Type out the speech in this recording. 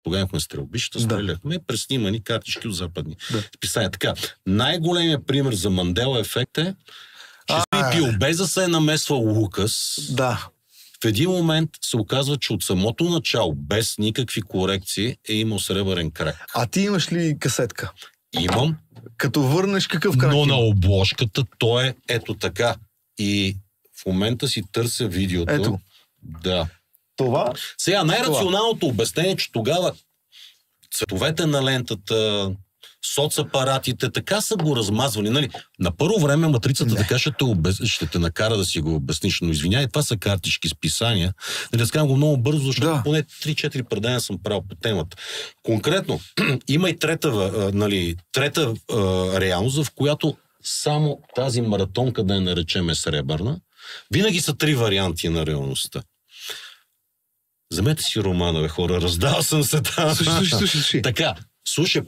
Тогава имахме стрелбища, стреляхме, преснимани картички от западни списания. Така, най-големият пример за Мандела ефект е, че Сипил, без да се е намесвал Лукас, в един момент се оказва, че от самото начало, без никакви корекции, е имал сребърен крак. А ти имаш ли касетка? Имам. Като върнеш, какъв крак но на обложката то е ето така. И в момента си търся видеото. Ето. Да. Това? Сега най-рационалното обяснение, че тогава цветовете на лентата, соцапаратите, така са го размазвали. Нали? На първо време матрицата така ще те накара да си го обясниш, но извиняй, това са картички с писания. Нали, разказвам го много бързо, защото поне 3-4 предания съм правил по темата. Конкретно, има и трета реалност, в която само тази маратонка, да я наречем сребърна, винаги са 3 варианти на реалността. Вземете си романа, хора, раздал съм се там. Слушай. Така, слушай,